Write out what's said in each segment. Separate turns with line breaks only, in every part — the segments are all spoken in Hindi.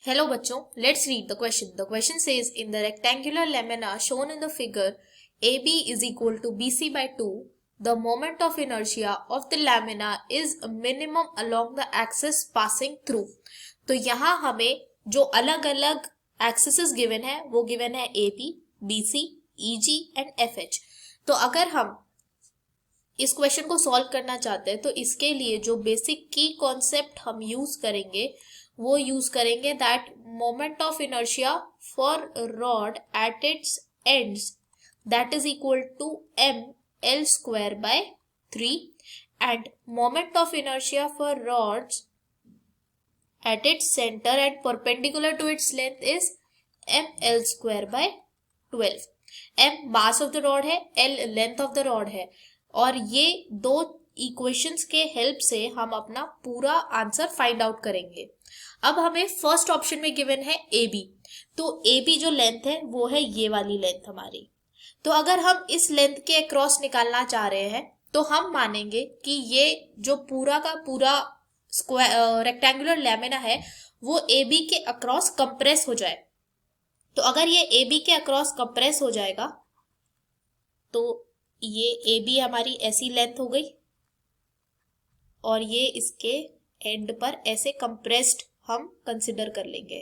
Hello बच्चों, let's read the question. The question says in the rectangular lamina shown in the figure AB is equal to BC by 2. The moment of inertia of the lamina is a minimum along the axis passing through. तो यहाँ हमें जो अलग अलग एक्सिस गिवन है वो गिवन है AB, BC, EG and FH. तो अगर हम इस क्वेश्चन को सॉल्व करना चाहते हैं तो इसके लिए जो बेसिक की कॉन्सेप्ट हम यूज करेंगे वो यूज करेंगे that moment of inertia for rod at its ends that is equal to m l square by 3 and moment of inertia for rods at its center and perpendicular to its length is m l square by 12. m mass of the rod है, l length of the rod है और ये दो इक्वेशंस के हेल्प से हम अपना पूरा आंसर फाइंड आउट करेंगे. अब हमें फर्स्ट ऑप्शन में गिवन है ए बी. तो ए बी जो लेंथ है वो है ये वाली लेंथ हमारी. तो अगर हम इस लेंथ के अक्रॉस निकालना चाह रहे हैं तो हम मानेंगे कि ये जो पूरा का पूरा स्क्वायर रेक्टेंगुलर लैमिना है वो ए बी के अक्रॉस कंप्रेस हो जाए. तो अगर ये ए बी के अक्रॉस कंप्रेस हो जाएगा तो ये ए बी हमारी ऐसी लेंथ हो गई और ये इसके एंड पर ऐसे कंप्रेस्ड हम कंसिडर कर लेंगे.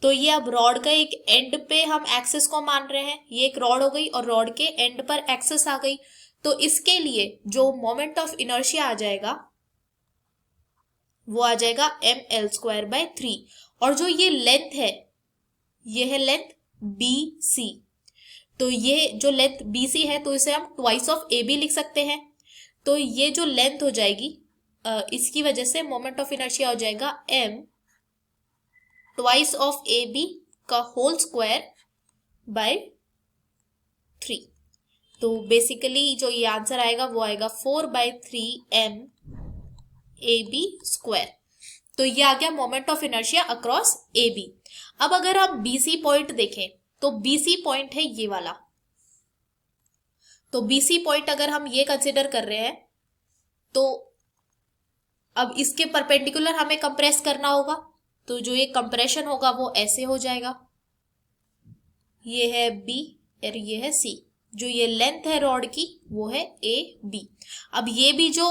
तो ये अब रॉड का एक एंड पे हम एक्सिस को मान रहे हैं. ये एक रॉड हो गई और रॉड के एंड पर एक्सिस आ गई. तो इसके लिए जो मोमेंट ऑफ इनर्शिया आ जाएगा वो आ जाएगा m l square by 3. और जो ये लेंथ है ये है लेंथ BC. तो ये जो लेंथ BC है तो इसे हम ट्वाइस ऑफ AB लिख सकते हैं. तो ये जो लेंथ हो जाएगी इसकी वजह से मोमेंट ऑफ इनर्शिया हो जाएगा m ट्वाइस ऑफ AB का होल स्क्वायर बाय 3. तो बेसिकली जो ये आंसर आएगा वो आएगा 4/3m AB स्क्वायर. तो ये आ गया moment of inertia across AB. अब अगर हम BC पॉइंट देखें तो BC पॉइंट है ये वाला. तो BC पॉइंट अगर हम ये कंसिडर कर रहे हैं तो अब इसके परपेंडिकुलर हमें कंप्रेस करना होगा. तो जो ये कंप्रेशन होगा वो ऐसे हो जाएगा. ये है B और ये है C. जो ये लेंथ है रॉड की वो है AB. अब ये भी जो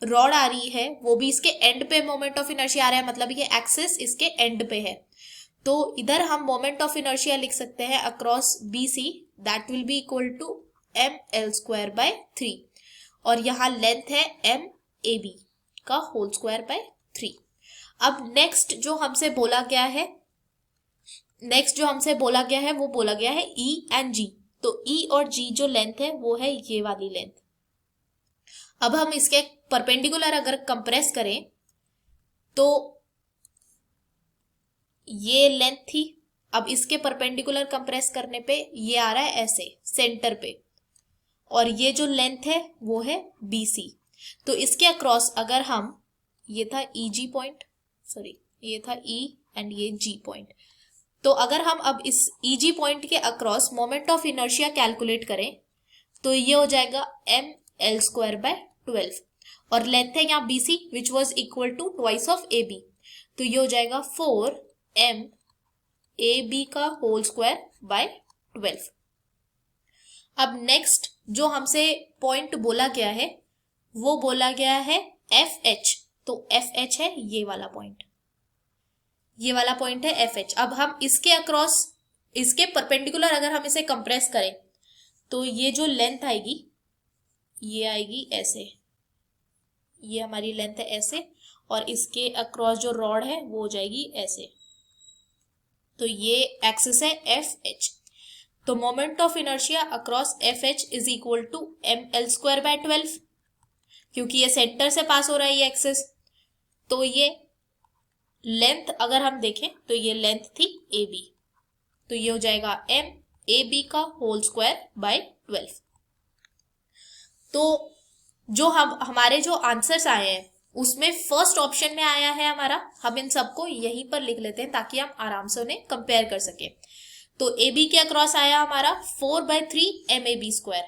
रॉड आ रही है वो भी इसके एंड पे मोमेंट ऑफ इनर्शिया आ रहा है, मतलब ये एक्सिस इसके एंड पे है. तो इधर हम मोमेंट ऑफ इनर्शिया लिख सकते हैं across BC that will be equal to m l square by 3 और यहाँ लेंथ है m AB का होल स्क्वायर बाय 3. अब नेक्स्ट जो हमसे बोला गया है वो बोला गया है E एंड G. तो E और G जो लेंथ है वो है ये वाली लेंथ. अब हम इसके परपेंडिकुलर अगर कंप्रेस करें तो ये लेंथ थी. अब इसके परपेंडिकुलर कंप्रेस करने पे ये आ रहा है ऐसे सेंटर पे और ये जो लेंथ है वो है BC. तो इसके अक्रॉस अगर हम ये था EG पॉइंट, सॉरी ये था E एंड ये G पॉइंट. तो अगर हम अब इस EG पॉइंट के across moment of inertia calculate करें तो ये हो जाएगा m l square by 12 और लेंथ है यहाँ BC which was equal to twice of AB. तो ये हो जाएगा 4m AB का होल स्क्वायर बाय 12. अब नेक्स्ट जो हमसे पॉइंट बोला गया है वो बोला गया है FH. तो FH है ये वाला पॉइंट, ये वाला पॉइंट है FH. अब हम इसके अक्रॉस इसके परपेंडिकुलर अगर हम इसे कंप्रेस करें तो ये जो लेंथ आएगी ये आएगी ऐसे, ये हमारी लेंथ है ऐसे और इसके अक्रॉस जो रॉड है वो हो जाएगी ऐसे. तो ये एक्सिस है FH. तो moment of inertia across FH is equal to m l square by 12 क्योंकि ये सेंटर से पास हो रहा है ये एक्सिस. तो ये लेंथ अगर हम देखें तो ये लेंथ थी AB. तो ये हो जाएगा m AB का होल स्क्वायर बाय 12. तो जो हमारे जो आंसर्स आए हैं उसमें फर्स्ट ऑप्शन में आया है हमारा. हम इन सबको यहीं पर लिख लेते हैं ताकि हम आराम से उन्हें कंपेयर कर सके. तो AB के अक्रॉस आया हमारा 4/3 MAB स्क्वायर.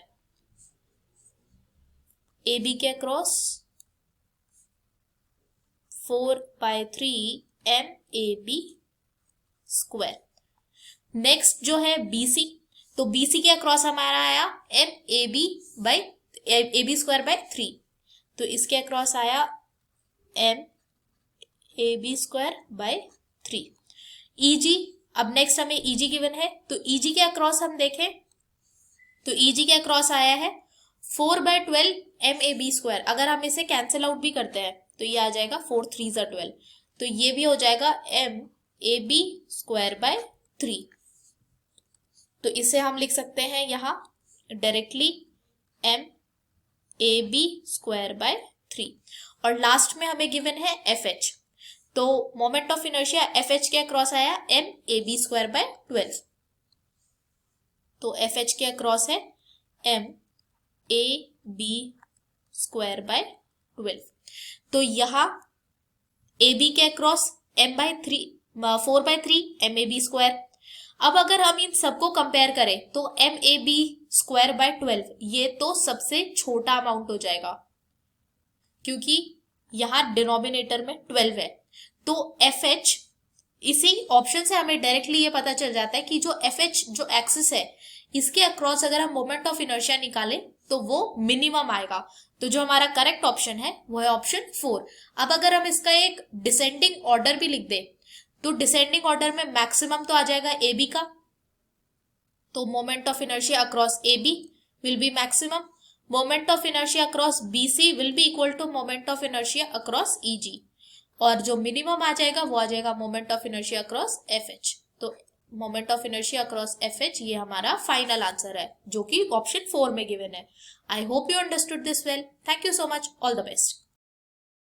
AB के अक्रॉस 4/3 MAB स्क्वायर। नेक्स्ट जो है BC, तो BC के अक्रॉस हमारा आया AB स्क्वायर बाय 3, तो इसके अक्रॉस आया MAB स्क्वायर बाय 3। EG, अब नेक्स्ट हमें EG गिवन है, तो EG के अक्रॉस हम देखें तो EG के अक्रॉस आया है 4/12 MAB स्क्वायर। अगर हम इसे कैंसिल आउट भी करते हैं तो ये आ जाएगा 4 3 12, तो ये भी हो जाएगा MAB स्क्वायर बाय 3। तो इसे हम लिख सकते हैं यहाँ डायरेक्टली MAB स्क्वायर बाय 3। और लास्ट में हमें गिवन है FH, तो मोमेंट ऑफ इनर्शिया FH के अक्रॉस आया MAB स्क्वायर बाय 12, तो FH के अक्रॉस है MAB स्क्वायर बाय 12। तो यहाँ AB के अक्रॉस 4/3 MAB स्क्वायर। अब अगर हम इन सबको कंपेयर करें तो MAB स्क्वायर बाय 12 ये तो सबसे छोटा अमाउंट हो जाएगा, क्योंकि यहाँ डिनोमिनेटर में 12 है। तो FH, इसी ऑप्शन से हमें डायरेक्टली ये पता चल जाता है कि जो FH जो एक्सिस है इसके अक्रॉस अगर हम मोमेंट ऑफ इनर्शिया निकालें तो वो मिनिमम आएगा। तो जो हमारा करेक्ट ऑप्शन है वो है ऑप्शन 4। अब अगर हम इसका एक डिसेंडिंग ऑर्डर भी लिख दें तो डिसेंडिंग ऑर्डर में मैक्सिमम तो आ जाएगा AB का, तो moment of inertia across AB will be maximum, moment of inertia across BC will be equal to moment of inertia across EG, और जो मिनिमम आ जाएगा वो आ जाएगा moment of inertia across FH। तो moment of inertia across FH ये हमारा फाइनल आंसर है, जो कि ऑप्शन 4 में गिवन है। I hope you understood this well. Thank you so much, all the best.